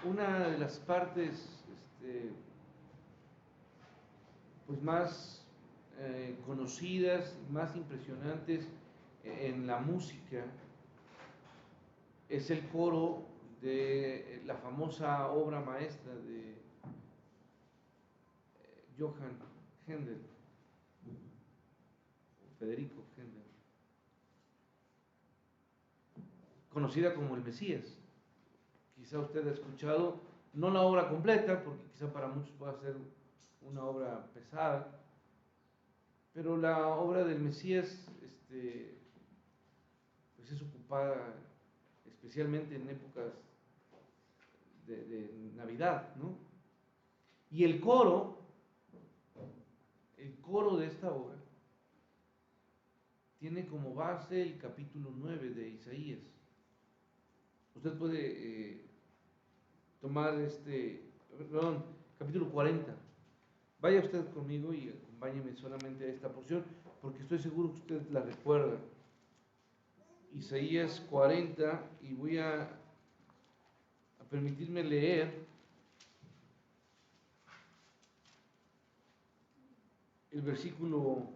una de las partes pues más conocidas, más impresionantes en la música es el coro de la famosa obra maestra de Johann Händel, Federico Händel, conocida como el Mesías. Quizá usted ha escuchado, no la obra completa, porque quizá para muchos pueda ser una obra pesada, pero la obra del Mesías pues es ocupada especialmente en épocas de Navidad, ¿no? Y el coro de esta obra tiene como base el capítulo 9 de Isaías. Usted puede tomar capítulo 40. Vaya usted conmigo y acompáñeme solamente a esta porción, porque estoy seguro que usted la recuerda. Isaías 40, y voy a permitirme leer el versículo,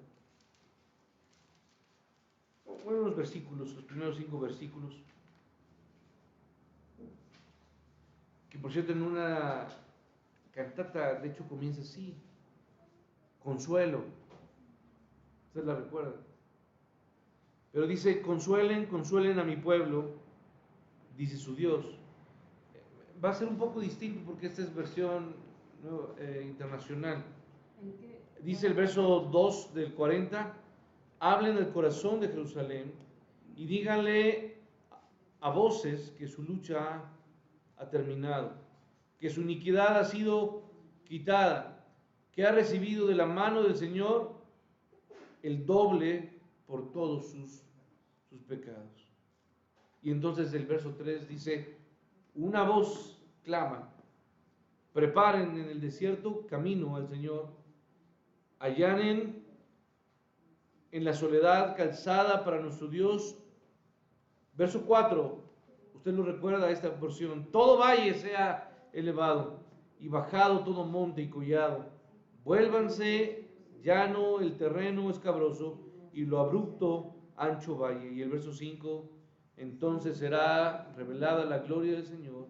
bueno, los versículos, los primeros 5 versículos, que por cierto en una cantata, de hecho comienza así: Consuelo. Usted la recuerda. Pero dice: consuelen, consuelen a mi pueblo, dice su Dios. Va a ser un poco distinto porque esta es versión internacional. Dice el verso 2 del 40: hablen al corazón de Jerusalén y díganle a voces que su lucha ha terminado, que su iniquidad ha sido quitada, que ha recibido de la mano del Señor el doble por todos sus pecados. Y entonces el verso 3 dice: una voz clama, preparen en el desierto camino al Señor, allanen en la soledad calzada para nuestro Dios. Verso 4, usted lo recuerda esta porción: todo valle sea elevado y bajado todo monte y collado, vuélvanse llano el terreno escabroso y lo abrupto ancho valle. Y el verso 5: entonces será revelada la gloria del Señor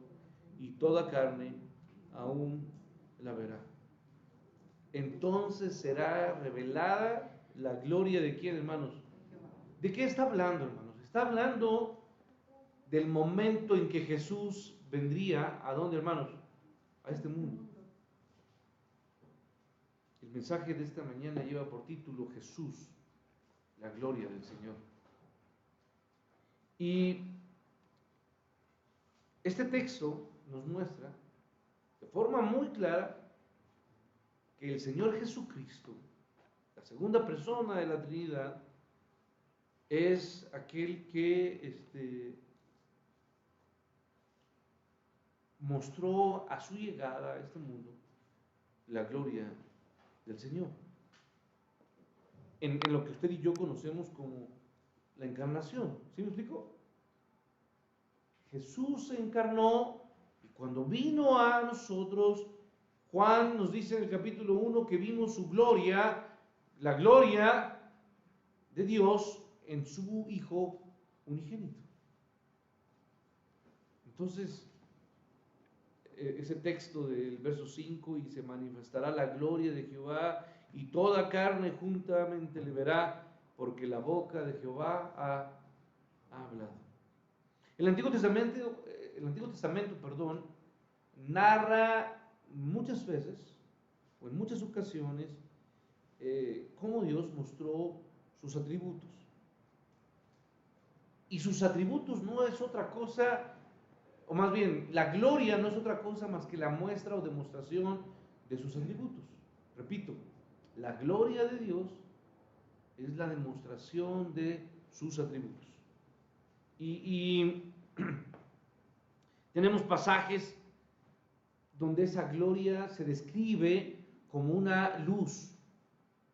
y toda carne aún la verá. Entonces será revelada la gloria de quién, hermanos. ¿De qué está hablando, hermanos? Está hablando del momento en que Jesús vendría, ¿a dónde, hermanos? A este mundo. El mensaje de esta mañana lleva por título: Jesús, la gloria del Señor. Y este texto nos muestra de forma muy clara que el Señor Jesucristo, la segunda persona de la Trinidad, es aquel que mostró a su llegada a este mundo la gloria del Señor. En lo que usted y yo conocemos como la encarnación. ¿Sí me explico? Jesús se encarnó y cuando vino a nosotros, Juan nos dice en el capítulo 1 que vimos su gloria, la gloria de Dios en su Hijo unigénito. Entonces, ese texto del verso 5: y se manifestará la gloria de Jehová y toda carne juntamente le verá, porque la boca de Jehová ha hablado. El Antiguo Testamento, narra muchas veces o en muchas ocasiones cómo Dios mostró sus atributos. Y sus atributos no es otra cosa, o más bien, la gloria no es otra cosa más que la muestra o demostración de sus atributos. Repito, la gloria de Dios es la demostración de sus atributos. Y tenemos pasajes donde esa gloria se describe como una luz,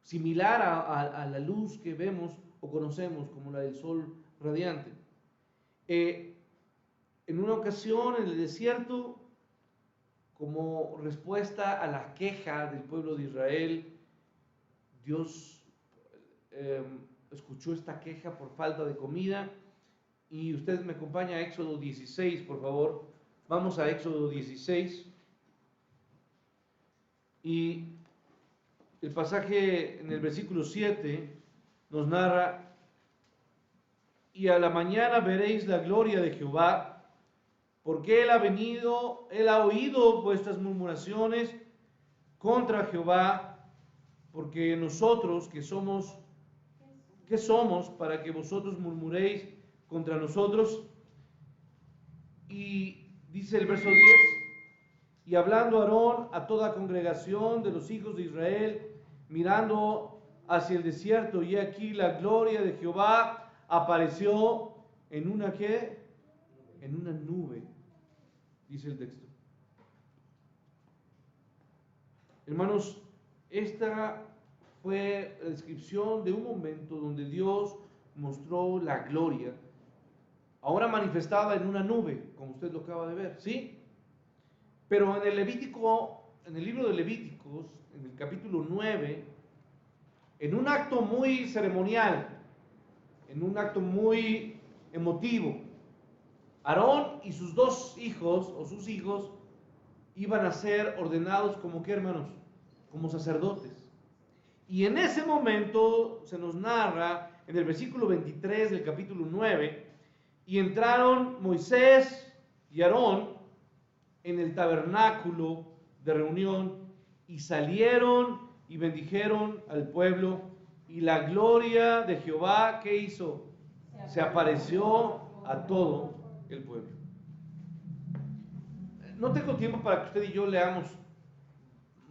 similar a la luz que vemos o conocemos como la del sol radiante. En una ocasión en el desierto, como respuesta a la queja del pueblo de Israel, Dios escuchó esta queja por falta de comida. Y usted me acompaña a Éxodo 16, por favor. Vamos a Éxodo 16. Y el pasaje en el versículo 7 nos narra: y a la mañana veréis la gloria de Jehová, porque él ha oído vuestras murmuraciones contra Jehová, porque nosotros ¿qué somos para que vosotros murmuréis contra nosotros? Y dice el verso 10: y hablando Aarón a toda congregación de los hijos de Israel, mirando hacia el desierto, y aquí la gloria de Jehová apareció en una ¿qué? En una nube, dice el texto. Hermanos, esta fue la descripción de un momento donde Dios mostró la gloria, ahora manifestada en una nube, como usted lo acaba de ver, ¿sí? Pero en el libro de Levíticos, en el capítulo 9, en un acto muy ceremonial, en un acto muy emotivo, Aarón y sus dos hijos, o sus hijos, iban a ser ordenados como ¿qué, hermanos? Como sacerdotes. Y en ese momento se nos narra en el versículo 23 del capítulo 9, y entraron Moisés y Aarón en el tabernáculo de reunión, y salieron y bendijeron al pueblo, y la gloria de Jehová, ¿qué hizo? Se apareció a todo el pueblo. No tengo tiempo para que usted y yo leamos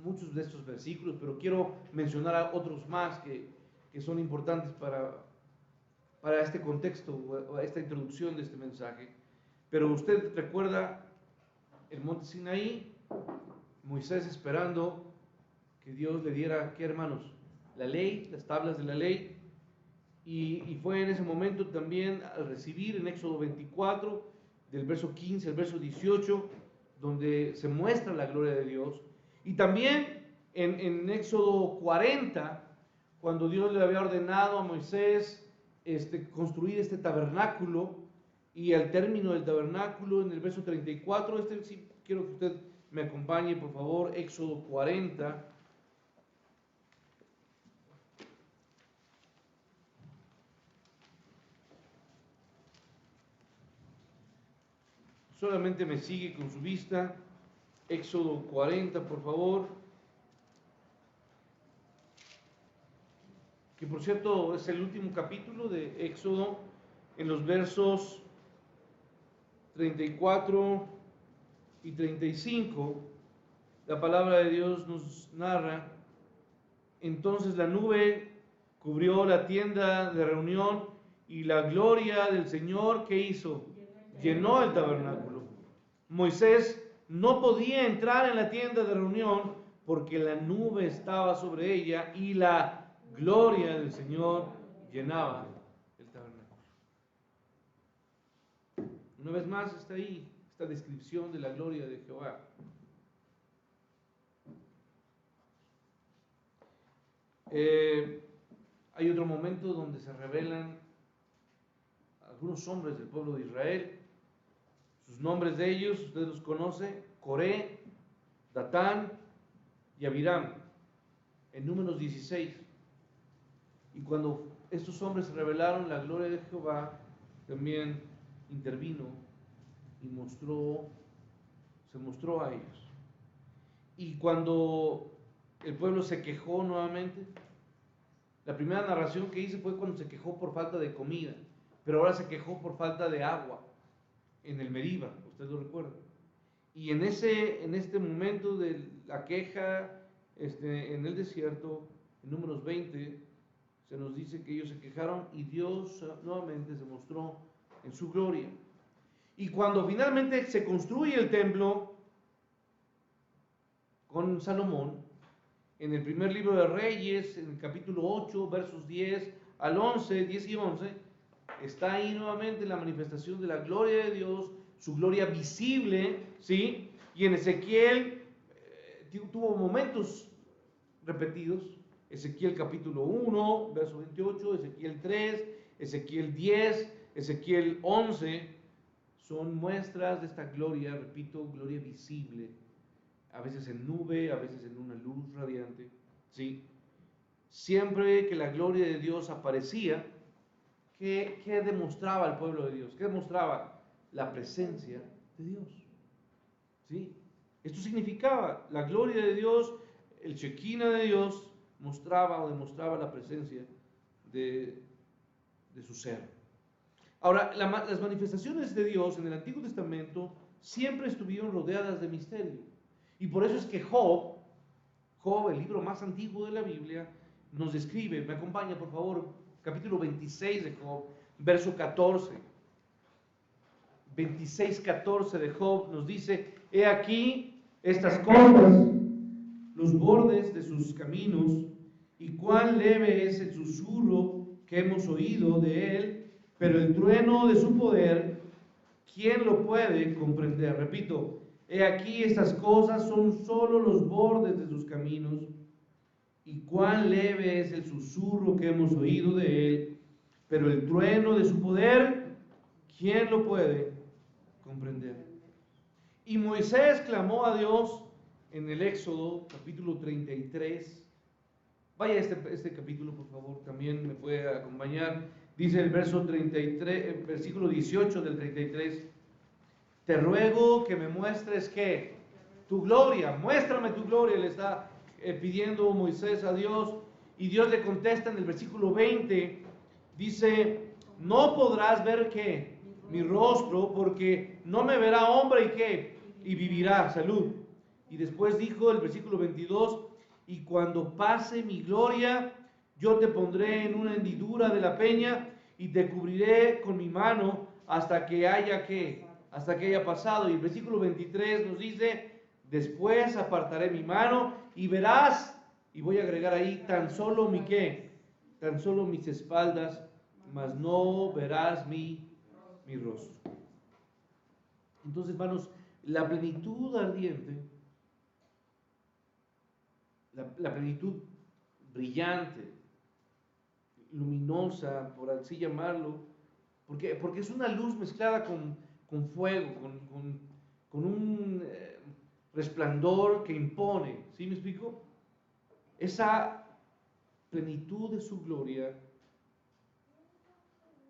muchos de estos versículos, pero quiero mencionar a otros más que son importantes para este contexto, o esta introducción de este mensaje. Pero usted recuerda el monte Sinaí, Moisés esperando que Dios le diera, ¿qué, hermanos? La ley, las tablas de la ley. Y fue en ese momento también al recibir en Éxodo 24, del verso 15 al verso 18, donde se muestra la gloria de Dios. Y también en Éxodo 40, cuando Dios le había ordenado a Moisés construir este tabernáculo, y al término del tabernáculo, en el verso 34, sí quiero que usted me acompañe, por favor, Éxodo 40. Solamente me sigue con su vista. Éxodo 40, por favor. Que por cierto es el último capítulo de Éxodo, en los versos 34 y 35. La palabra de Dios nos narra: entonces la nube cubrió la tienda de reunión, y la gloria del Señor, ¿qué hizo? Llenó el tabernáculo. Moisés no podía entrar en la tienda de reunión porque la nube estaba sobre ella, y la gloria del Señor llenaba el tabernáculo. Una vez más está ahí esta descripción de la gloria de Jehová. Hay otro momento donde se revelan algunos hombres del pueblo de Israel. Sus nombres de ellos, usted los conoce: Coré, Datán y Abiram, en Números 16. Y cuando estos hombres se revelaron, la gloria de Jehová también intervino y se mostró a ellos. Y cuando el pueblo se quejó nuevamente, la primera narración que hice fue cuando se quejó por falta de comida, pero ahora se quejó por falta de agua en el Meriba, usted lo recuerda. Y en este momento de la queja en el desierto, en Números 20, se nos dice que ellos se quejaron y Dios nuevamente se mostró en su gloria. Y cuando finalmente se construye el templo con Salomón, en el primer libro de Reyes, en el capítulo 8, versos 10 y 11, está ahí nuevamente la manifestación de la gloria de Dios su gloria visible, ¿sí? Y en Ezequiel tuvo momentos repetidos. Ezequiel capítulo 1, verso 28, Ezequiel 3, Ezequiel 10, Ezequiel 11, son muestras de esta gloria, repito, gloria visible, a veces en nube, a veces en una luz radiante, ¿sí? Siempre que la gloria de Dios aparecía, ¿qué demostraba el pueblo de Dios? ¿Qué demostraba? La presencia de Dios, ¿sí? Esto significaba, la gloria de Dios, el Shekinah de Dios, mostraba o demostraba la presencia de su ser. Ahora, las manifestaciones de Dios en el Antiguo Testamento siempre estuvieron rodeadas de misterio. Y por eso es que Job, el libro más antiguo de la Biblia, nos describe, me acompaña por favor, capítulo 26 de Job, verso 14. 26:14 de Job nos dice: he aquí estas cosas, los bordes de sus caminos, y cuán leve es el susurro que hemos oído de él, pero el trueno de su poder, ¿quién lo puede comprender? Repito, he aquí estas cosas son solo los bordes de sus caminos, y cuán leve es el susurro que hemos oído de él, pero el trueno de su poder, ¿quién lo puede comprender? Y Moisés clamó a Dios en el Éxodo capítulo 33. Vaya este capítulo, por favor, también me puede acompañar. Dice el verso 33, versículo 18 del 33: te ruego que me muestres ¿qué? Tu gloria, muéstrame tu gloria, le está pidiendo Moisés a Dios. Y Dios le contesta en el versículo 20, dice: no podrás ver ¿qué? Mi rostro, porque no me verá hombre y ¿qué? Y vivirá. Salud. Y después dijo el versículo 22: y cuando pase mi gloria, yo te pondré en una hendidura de la peña y te cubriré con mi mano hasta que haya ¿qué? Hasta que haya pasado. Y el versículo 23 nos dice: después apartaré mi mano y verás, y voy a agregar ahí, tan solo mi ¿qué? Tan solo mis espaldas, mas no verás mi rostro. Entonces, hermanos, la plenitud ardiente, la plenitud brillante, luminosa, por así llamarlo, porque es una luz mezclada con fuego, con un resplandor que impone, ¿sí me explico? Esa plenitud de su gloria,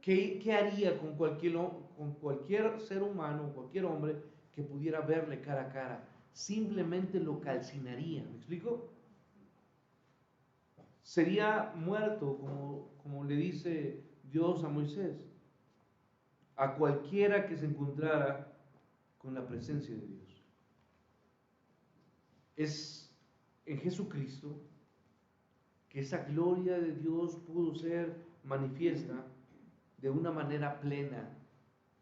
¿qué haría con cualquier ser humano, cualquier hombre que pudiera verle cara a cara? Simplemente lo calcinaría, ¿me explico? Sería muerto, como le dice Dios a Moisés, a cualquiera que se encontrara con la presencia de Dios. Es en Jesucristo que esa gloria de Dios pudo ser manifiesta de una manera plena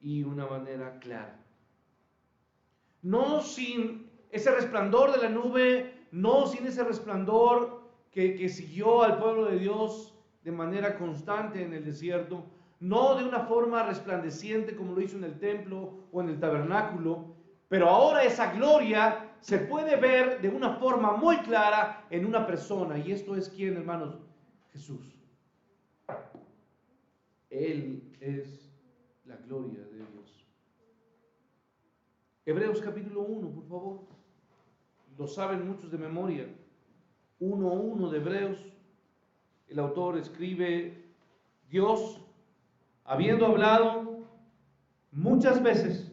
y una manera clara. No sin ese resplandor de la nube, no sin ese resplandor que siguió al pueblo de Dios de manera constante en el desierto, no de una forma resplandeciente como lo hizo en el templo o en el tabernáculo, pero ahora esa gloria se puede ver de una forma muy clara en una persona. ¿Y esto es quién, hermanos? Jesús. Él es la gloria de Dios. Hebreos capítulo 1, por favor. Lo saben muchos de memoria. 1:1 de Hebreos. El autor escribe: Dios, habiendo hablado muchas veces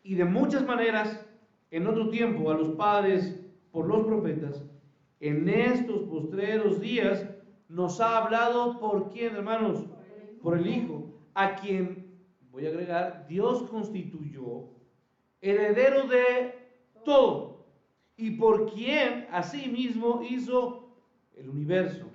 y de muchas maneras en otro tiempo a los padres por los profetas, en estos postreros días nos ha hablado ¿por quién, hermanos? Por el Hijo, a quien, voy a agregar, Dios constituyó heredero de todo, y por quien asimismo hizo el universo.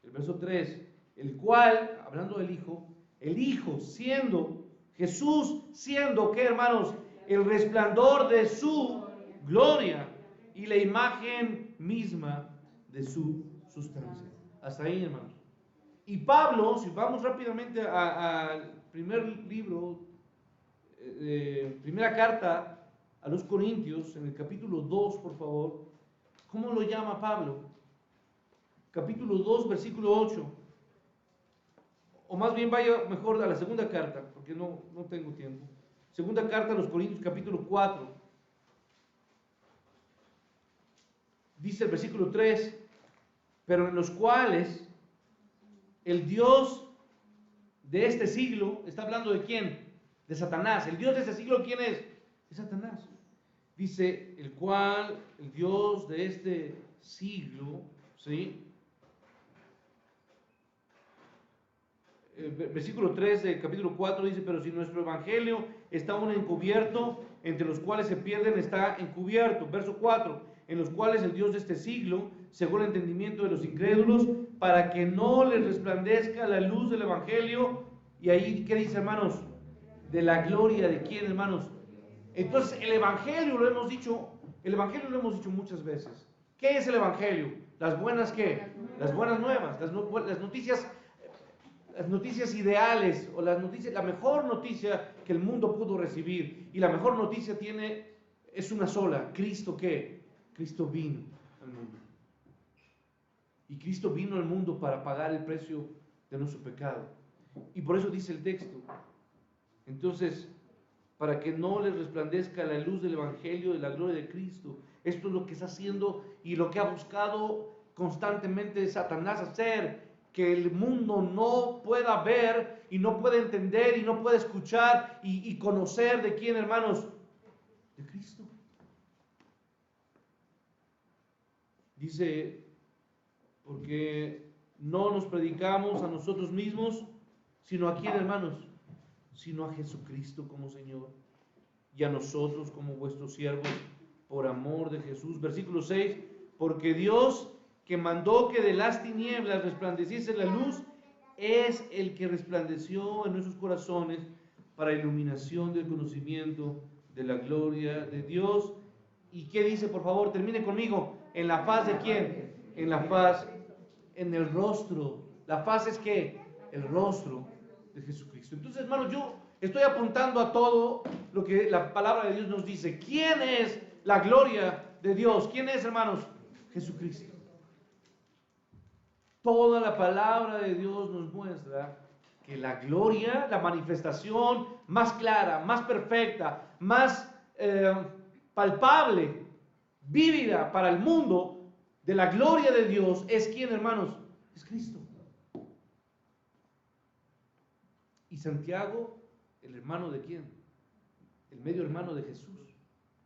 El verso 3, el cual, hablando del Hijo, el Hijo siendo, Jesús siendo, ¿qué, hermanos? El resplandor de su gloria y la imagen misma de su sustancia. Hasta ahí, hermanos. Y Pablo, si vamos rápidamente al primer libro primera carta a los Corintios, en el capítulo 2, por favor. ¿Cómo lo llama Pablo? Capítulo 2, versículo 8. O más bien vaya mejor a la segunda carta, porque no tengo tiempo. Segunda carta a los Corintios, capítulo 4. Dice el versículo 3, pero en los cuales el Dios de este siglo, está hablando de quién? De Satanás. El Dios de este siglo, ¿quién es? Es Satanás. Dice, el cual, el Dios de este siglo, ¿sí? Versículo 3 del capítulo 4 dice, pero si nuestro evangelio está aún encubierto, entre los cuales se pierden está encubierto. Verso 4, en los cuales el Dios de este siglo cegó el entendimiento de los incrédulos para que no les resplandezca la luz del evangelio. Y ahí, ¿qué dice, hermanos? De la gloria de quién, hermanos. Entonces, el evangelio lo hemos dicho muchas veces. ¿Qué es el evangelio? Las buenas, ¿qué? Las buenas nuevas, las noticias ideales, o la mejor noticia que el mundo pudo recibir. Y la mejor noticia es una sola: Cristo, ¿qué? Cristo vino al mundo. Y Cristo vino al mundo para pagar el precio de nuestro pecado. Y por eso dice el texto. Entonces, para que no les resplandezca la luz del evangelio de la gloria de Cristo. Esto es lo que está haciendo y lo que ha buscado constantemente Satanás hacer, que el mundo no pueda ver y no pueda entender y no pueda escuchar y conocer de quién, hermanos, de Cristo. Dice, porque no nos predicamos a nosotros mismos, sino a quién, hermanos, sino a Jesucristo como Señor, y a nosotros como vuestros siervos por amor de Jesús. Versículo 6, porque Dios, que mandó que de las tinieblas resplandeciese la luz, es el que resplandeció en nuestros corazones para iluminación del conocimiento de la gloria de Dios. ¿Y qué dice, por favor? Termine conmigo. ¿En la faz de quién? En la faz, en el rostro. ¿La faz es qué? El rostro de Jesucristo. Entonces, hermanos, yo estoy apuntando a todo lo que la palabra de Dios nos dice. ¿Quién es la gloria de Dios? ¿Quién es, hermanos? Jesucristo. Toda la palabra de Dios nos muestra que la gloria, la manifestación más clara, más perfecta, más palpable, vívida para el mundo de la gloria de Dios es ¿quién, hermanos? Es Cristo. Y Santiago, el hermano de quién? El medio hermano de Jesús,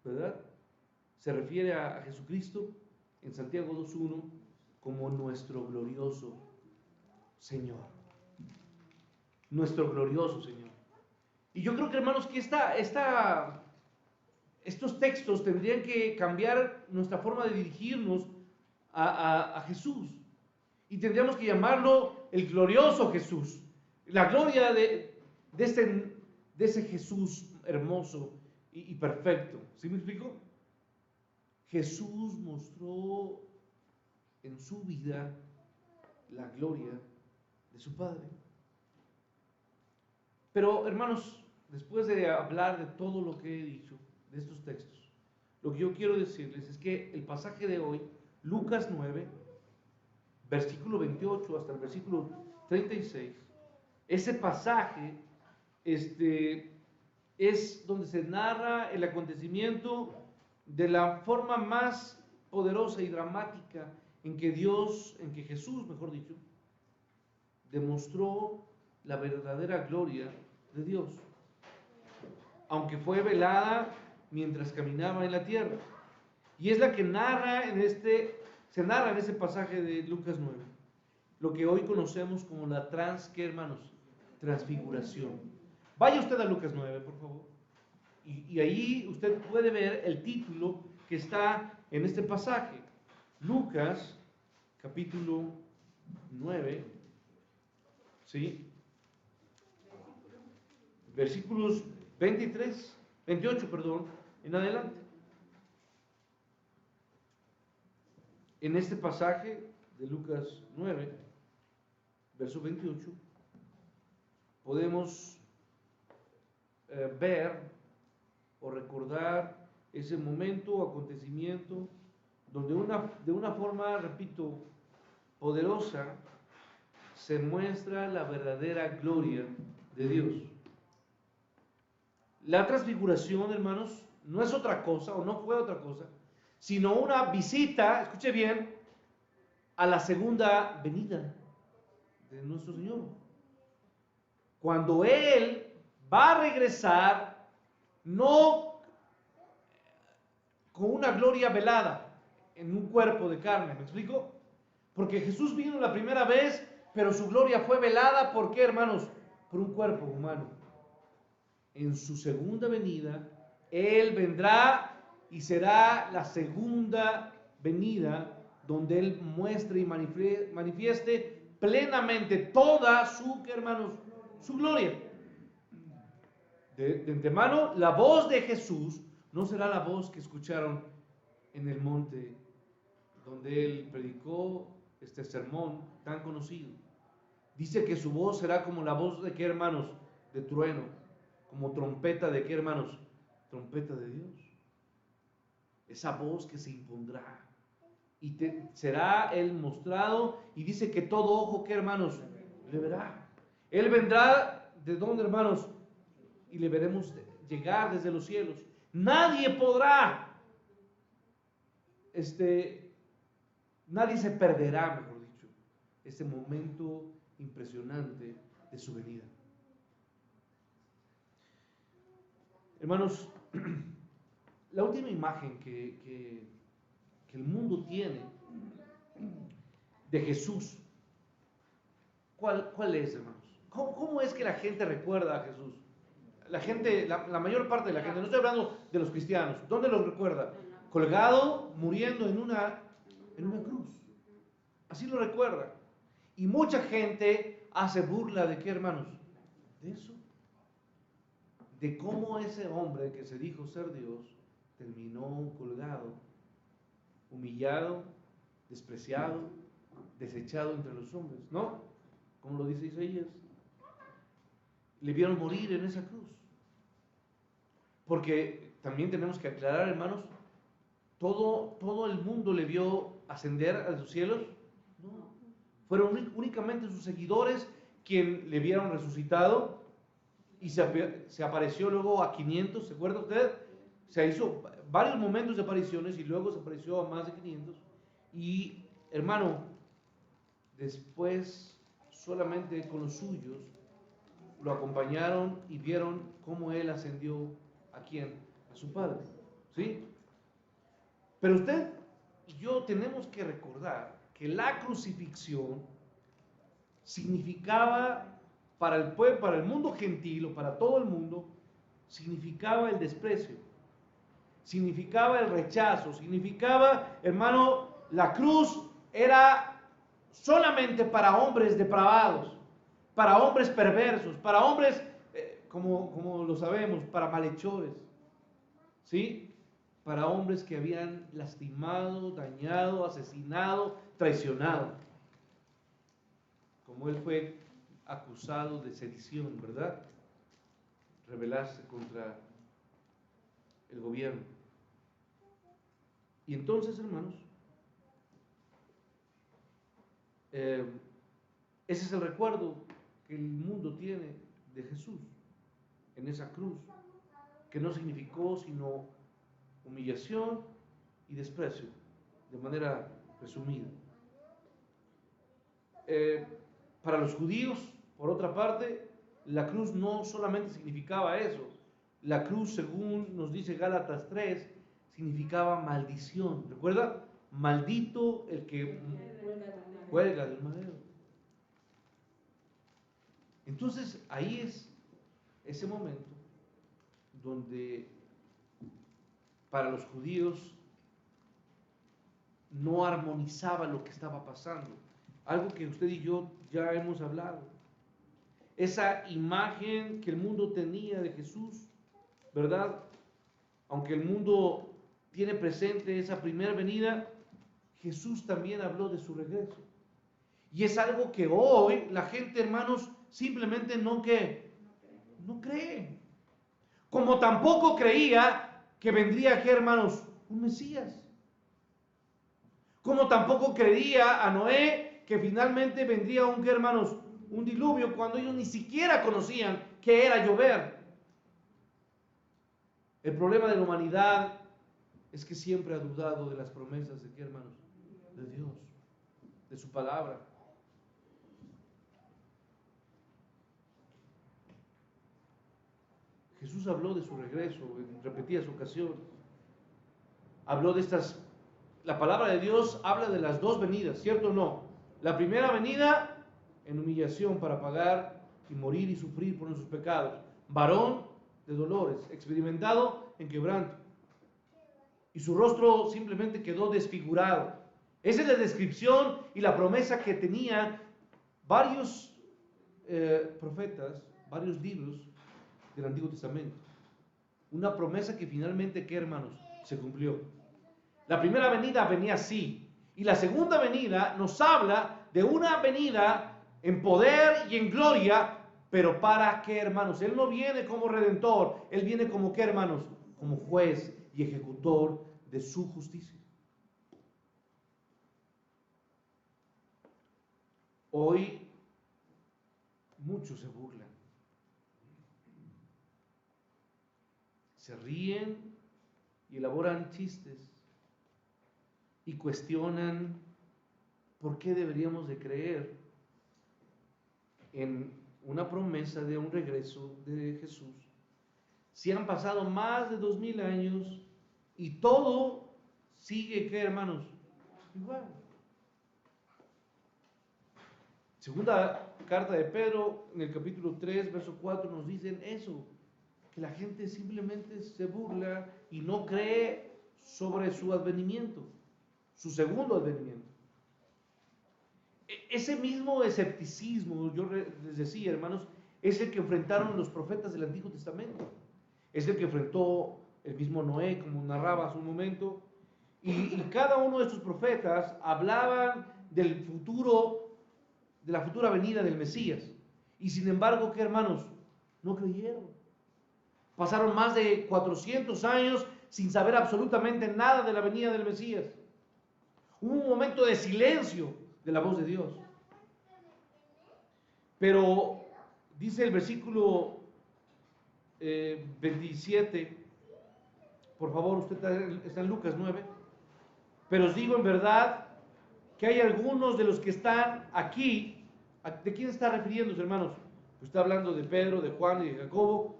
¿verdad? Se refiere a Jesucristo en Santiago 2:1 como nuestro glorioso Señor. Nuestro glorioso Señor. Y yo creo que, hermanos, que estos textos tendrían que cambiar nuestra forma de dirigirnos a Jesús. Y tendríamos que llamarlo el glorioso Jesús. La gloria de ese Jesús hermoso y perfecto. ¿Sí me explico? Jesús mostró en su vida la gloria de su Padre. Pero, hermanos, después de hablar de todo lo que he dicho, de estos textos, lo que yo quiero decirles es que el pasaje de hoy, Lucas 9, versículo 28 hasta el versículo 36, ese pasaje es donde se narra el acontecimiento de la forma más poderosa y dramática en que Jesús, mejor dicho, demostró la verdadera gloria de Dios, aunque fue velada mientras caminaba en la tierra. Y es la que se narra en ese pasaje de Lucas 9, lo que hoy conocemos como la transfiguración. Vaya usted a Lucas 9, por favor, y ahí usted puede ver el título que está en este pasaje. Lucas, capítulo 9, ¿sí? Versículos 28, en adelante. En este pasaje de Lucas 9, verso 28, podemos ver o recordar ese momento o acontecimiento donde de una forma, repito, poderosa, se muestra la verdadera gloria de Dios. La transfiguración, hermanos, no es otra cosa, o no fue otra cosa, sino una visita, escuche bien, a la segunda venida de nuestro Señor. Cuando Él va a regresar, no con una gloria velada en un cuerpo de carne, ¿me explico? Porque Jesús vino la primera vez, pero su gloria fue velada, ¿por qué, hermanos? Por un cuerpo humano. En su segunda venida, Él vendrá y será la segunda venida donde Él muestre y manifieste plenamente toda su, hermanos, su gloria. De antemano, la voz de Jesús no será la voz que escucharon en el monte donde Él predicó este sermón tan conocido. Dice que su voz será como la voz de qué, hermanos, de trueno, como trompeta de qué, hermanos, trompeta de Dios. Esa voz que se impondrá y será Él mostrado, y dice que todo ojo, ¿qué, hermanos? Le verá. Él vendrá, ¿de dónde, hermanos? Y le veremos llegar desde los cielos. Nadie podrá, nadie se perderá, mejor dicho, este momento impresionante de su venida. Hermanos, la última imagen que el mundo tiene de Jesús, ¿cuál es, hermanos? ¿Cómo es que la gente recuerda a Jesús? La gente, la mayor parte de la gente, no estoy hablando de los cristianos, ¿dónde lo recuerda? Colgado, muriendo en una cruz. Así lo recuerda. Y mucha gente hace burla de qué, hermanos? De eso. De cómo ese hombre que se dijo ser Dios terminó colgado, humillado, despreciado, desechado entre los hombres, ¿no? Como lo dice Isaías. Le vieron morir en esa cruz. Porque también tenemos que aclarar, hermanos, todo el mundo le vio ascender a los cielos. No. Fueron únicamente sus seguidores quien le vieron resucitado, y se apareció luego a 500, ¿se acuerda usted? Se hizo varios momentos de apariciones y luego se apareció a más de 500. Y, hermano, después solamente con los suyos lo acompañaron y vieron cómo Él ascendió ¿a quién? A su Padre, ¿sí? Pero usted y yo tenemos que recordar que la crucifixión significaba para el pueblo, para el mundo gentil o para todo el mundo, significaba el desprecio, significaba el rechazo, significaba, hermano, la cruz era solamente para hombres depravados, para hombres perversos, para hombres, como lo sabemos, para malhechores, ¿sí? Para hombres que habían lastimado, dañado, asesinado, traicionado, como él fue acusado de sedición, ¿verdad? Rebelarse contra el gobierno. Y entonces, hermanos, ese es el recuerdo que el mundo tiene de Jesús en esa cruz, que no significó sino humillación y desprecio, de manera resumida. Para los judíos, por otra parte, la cruz no solamente significaba eso. La cruz, según nos dice Gálatas 3, significaba maldición. ¿Recuerda? Maldito el que cuelga del madero. Entonces, ahí es ese momento donde para los judíos no armonizaba lo que estaba pasando. Algo que usted y yo ya hemos hablado. Esa imagen que el mundo tenía de Jesús, ¿verdad? Aunque el mundo tiene presente esa primera venida, Jesús también habló de su regreso. Y es algo que hoy la gente, hermanos, simplemente no cree. Como tampoco creía que vendría aquí, hermanos, un Mesías. Como tampoco creía a Noé que finalmente vendría un, ¿qué, hermanos? Un diluvio, cuando ellos ni siquiera conocían qué era llover. El problema de la humanidad es que siempre ha dudado de las promesas de, ¿qué, hermanos? De Dios, de su palabra. Jesús habló de su regreso en repetidas ocasiones. Habló de estas, la palabra de Dios habla de las dos venidas, ¿cierto o no? La primera venida en humillación para pagar y morir y sufrir por nuestros pecados. Varón de dolores, experimentado en quebranto. Y su rostro simplemente quedó desfigurado. Esa es la descripción y la promesa que tenían varios profetas, varios libros del Antiguo Testamento. Una promesa que finalmente, ¿qué, hermanos? Se cumplió. La primera venida venía así. Y la segunda venida nos habla de una venida en poder y en gloria. Pero ¿para qué, hermanos? Él no viene como redentor. Él viene como, ¿qué, hermanos? Como juez y ejecutor de su justicia. Hoy muchos se burlan. Se ríen y elaboran chistes y cuestionan por qué deberíamos de creer en una promesa de un regreso de Jesús. Si han pasado más de 2000 años y todo sigue, ¿qué, hermanos? Igual. Segunda carta de Pedro, en el capítulo 3, verso 4, nos dicen eso, que la gente simplemente se burla y no cree sobre su advenimiento, su segundo advenimiento. Ese mismo escepticismo, yo les decía, hermanos, es el que enfrentaron los profetas del Antiguo Testamento. Es el que enfrentó el mismo Noé, como narraba hace un momento. Y cada uno de estos profetas hablaban del futuro, de la futura venida del Mesías. Y sin embargo, ¿qué, hermanos? No creyeron. Pasaron más de 400 años sin saber absolutamente nada de la venida del Mesías. Hubo un momento de silencio de la voz de Dios. Pero dice el versículo 27, por favor, usted está en Lucas 9, pero os digo en verdad que hay algunos de los que están aquí. ¿De quién está refiriéndose, hermanos? Pues está hablando de Pedro, de Juan y de Jacobo,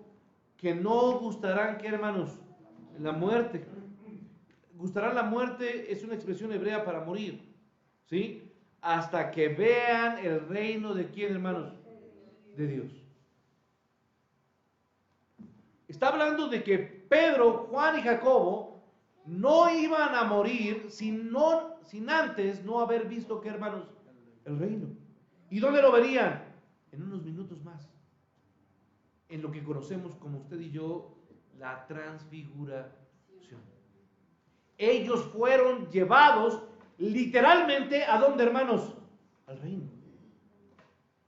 que no gustarán, ¿qué, hermanos? La muerte. Gustarán la muerte es una expresión hebrea para morir, ¿sí? Hasta que vean el reino de quién, hermanos, de Dios. Está hablando de que Pedro, Juan y Jacobo no iban a morir sin antes no haber visto, ¿qué, hermanos? El reino. ¿Y dónde lo verían? En unos minutos más. En lo que conocemos como usted y yo, la transfiguración. Ellos fueron llevados literalmente ¿a dónde, hermanos? Al reino.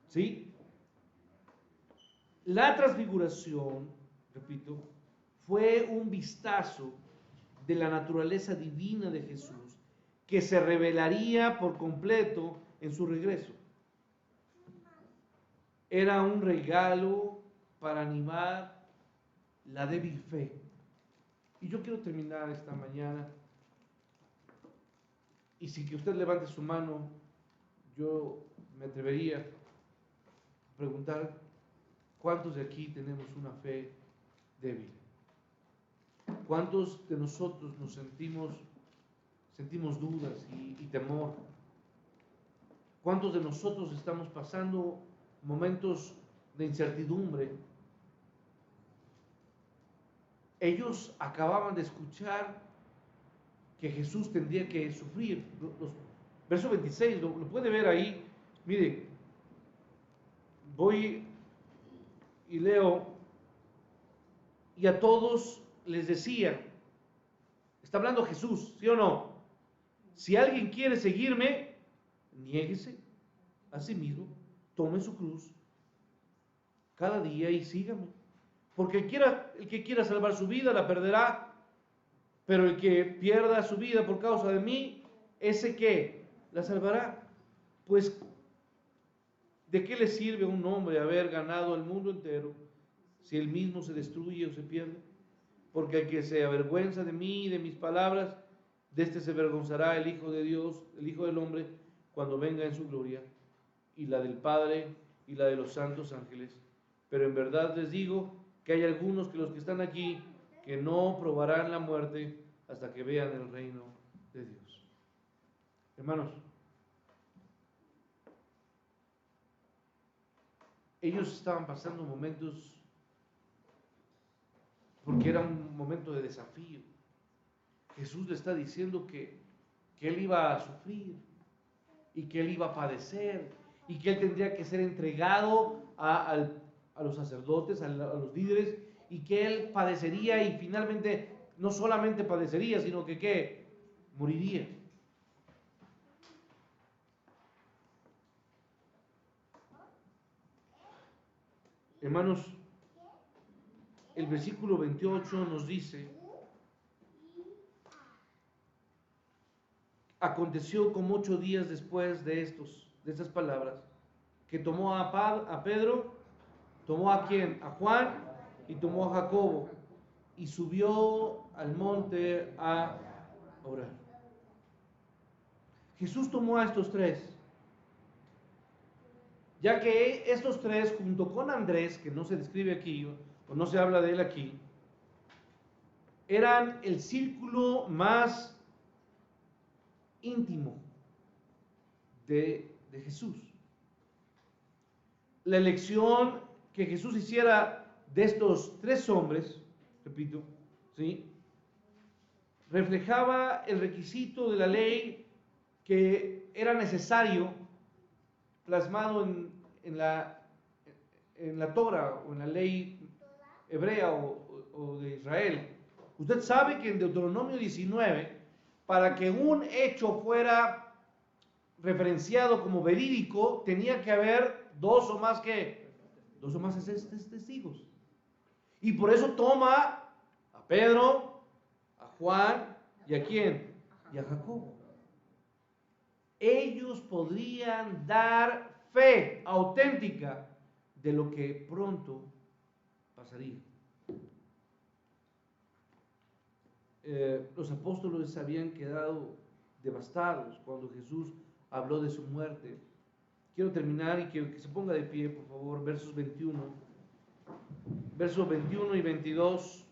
¿Sí? La transfiguración, repito, fue un vistazo de la naturaleza divina de Jesús que se revelaría por completo en su regreso. Era un regalo para animar la débil fe. Y yo quiero terminar esta mañana, y sin que usted levante su mano, yo me atrevería a preguntar, ¿cuántos de aquí tenemos una fe débil? ¿Cuántos de nosotros nos sentimos dudas y temor? ¿Cuántos de nosotros estamos pasando momentos de incertidumbre? Ellos acababan de escuchar que Jesús tendría que sufrir. Verso 26, lo puede ver ahí. Mire, voy y leo. Y a todos les decía, está hablando Jesús, ¿sí o no? Si alguien quiere seguirme, niéguese a sí mismo, tome su cruz cada día y sígame. Porque el que quiera salvar su vida la perderá, pero el que pierda su vida por causa de mí, ese que la salvará. Pues, ¿de qué le sirve a un hombre haber ganado el mundo entero si él mismo se destruye o se pierde? Porque el que se avergüenza de mí y de mis palabras, de este se avergonzará el Hijo de Dios, el Hijo del Hombre, cuando venga en su gloria, y la del Padre y la de los santos ángeles. Pero en verdad les digo que hay algunos que los que están aquí que no probarán la muerte hasta que vean el reino de Dios. Hermanos, ellos estaban pasando momentos, porque era un momento de desafío. Jesús le está diciendo que él iba a sufrir y que él iba a padecer y que él tendría que ser entregado a los sacerdotes, a los líderes, y que él padecería y finalmente no solamente padecería, sino que ¿qué? Moriría. Hermanos, el versículo 28 nos dice: aconteció como 8 días después de estas palabras, que tomó a Pedro, tomó a ¿quién? A Juan, y tomó a Jacobo, y subió al monte a orar. Jesús tomó a estos tres, ya que estos tres, junto con Andrés, que no se describe aquí, o no se habla de él aquí, eran el círculo más íntimo de Jesús. La elección que Jesús hiciera de estos tres hombres, repito, ¿sí?, reflejaba el requisito de la ley que era necesario plasmado en la Torah o en la ley hebrea o de Israel. Usted sabe que en Deuteronomio 19, para que un hecho fuera referenciado como verídico, tenía que haber dos o más testigos. Y por eso toma a Pedro, a Juan y a ¿quién? Y a Jacobo. Ellos podrían dar fe auténtica de lo que pronto pasaría. Los apóstoles habían quedado devastados cuando Jesús habló de su muerte. Quiero terminar y que se ponga de pie, por favor, versos 21 y 22.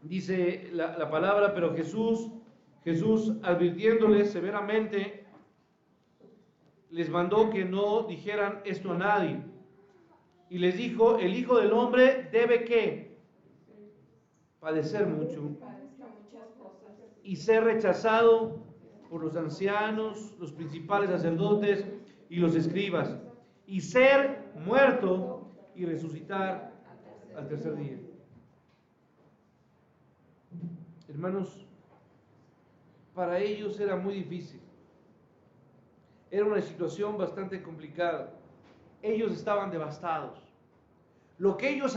Dice la palabra: pero Jesús advirtiéndoles severamente, les mandó que no dijeran esto a nadie. Y les dijo: el Hijo del Hombre debe ¿qué? Padecer mucho y ser rechazado por los ancianos, los principales sacerdotes y los escribas, y ser muerto y resucitar al tercer día. Hermanos, para ellos era muy difícil. Era una situación bastante complicada. Ellos estaban devastados. Lo que ellos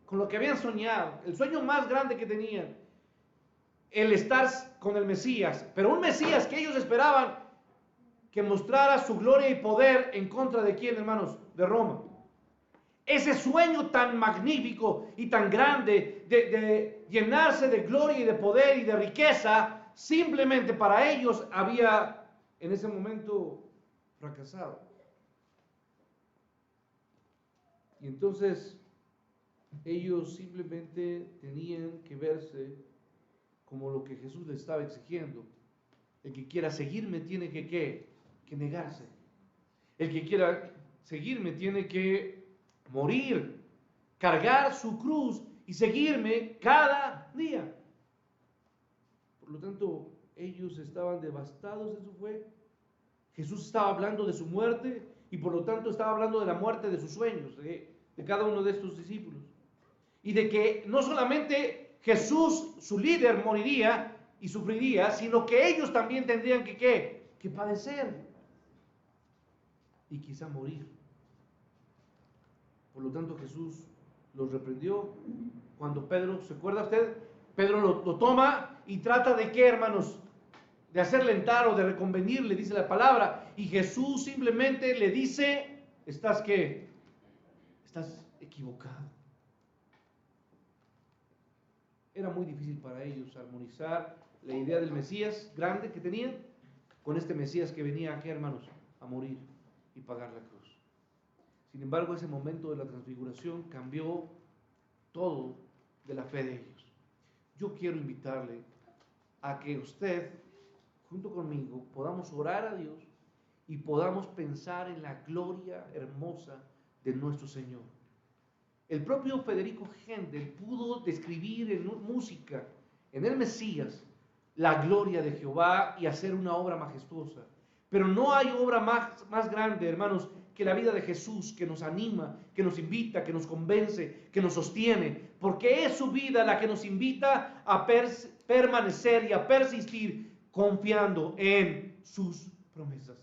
con lo que habían soñado, el sueño más grande que tenían, el estar con el Mesías, pero un Mesías que ellos esperaban que mostrara su gloria y poder en contra de ¿quién, hermanos? De Roma. Ese sueño tan magnífico y tan grande de llenarse de gloria y de poder y de riqueza, simplemente para ellos había en ese momento fracasado. Y entonces ellos simplemente tenían que verse como lo que Jesús les estaba exigiendo. El que quiera seguirme tiene que negarse. El que quiera seguirme tiene que morir, cargar su cruz y seguirme cada día. Por lo tanto, ellos estaban devastados en su fe. Jesús estaba hablando de su muerte y por lo tanto estaba hablando de la muerte de sus sueños, de cada uno de estos discípulos. Y de que no solamente Jesús, su líder, moriría y sufriría, sino que ellos también tendrían que padecer y quizá morir. Por lo tanto, Jesús los reprendió. Cuando Pedro, ¿se acuerda usted? Pedro lo toma y trata de qué, hermanos, de hacerle entrar o de reconvenirle, dice la palabra. Y Jesús simplemente le dice, ¿estás qué? Estás equivocado. Era muy difícil para ellos armonizar la idea del Mesías grande que tenían con este Mesías que venía aquí, hermanos, a morir y pagar la cruz. Sin embargo, ese momento de la transfiguración cambió todo de la fe de ellos. Yo quiero invitarle a que usted, junto conmigo, podamos orar a Dios y podamos pensar en la gloria hermosa de nuestro Señor. El propio Federico Händel pudo describir en música, en el Mesías, la gloria de Jehová y hacer una obra majestuosa. Pero no hay obra más grande, hermanos, que la vida de Jesús, que nos anima, que nos invita, que nos convence, que nos sostiene, porque es su vida la que nos invita a permanecer y a persistir confiando en sus promesas.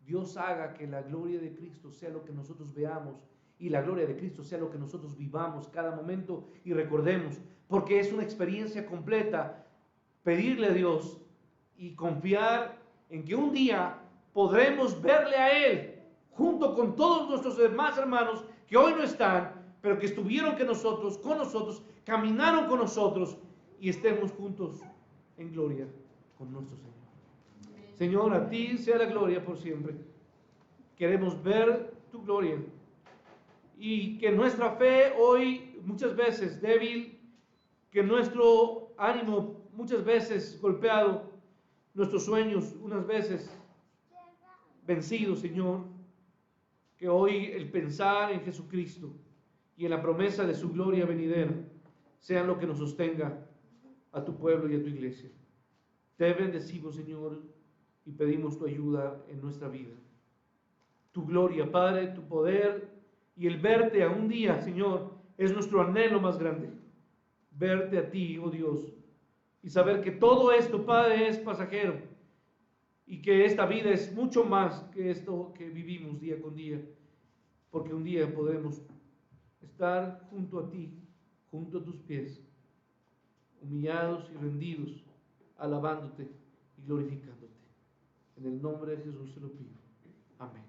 Dios haga que la gloria de Cristo sea lo que nosotros veamos y la gloria de Cristo sea lo que nosotros vivamos cada momento y recordemos, porque es una experiencia completa pedirle a Dios y confiar en que un día podremos verle a Él junto con todos nuestros demás hermanos que hoy no están, pero que estuvieron con nosotros, caminaron con nosotros y estemos juntos en gloria con nuestro Señor. Señor, a ti sea la gloria por siempre. Queremos ver tu gloria y que nuestra fe hoy muchas veces débil, que nuestro ánimo muchas veces golpeado, nuestros sueños unas veces vencidos, Señor, que hoy el pensar en Jesucristo y en la promesa de su gloria venidera sean lo que nos sostenga a tu pueblo y a tu iglesia. Te bendecimos, Señor, y pedimos tu ayuda en nuestra vida. Tu gloria, Padre, tu poder y el verte a un día, Señor, es nuestro anhelo más grande. Verte a ti, oh Dios, y saber que todo esto, Padre, es pasajero y que esta vida es mucho más que esto que vivimos día con día, porque un día podremos estar junto a ti, junto a tus pies, humillados y rendidos, alabándote y glorificándote. En el nombre de Jesús te lo pido. Amén.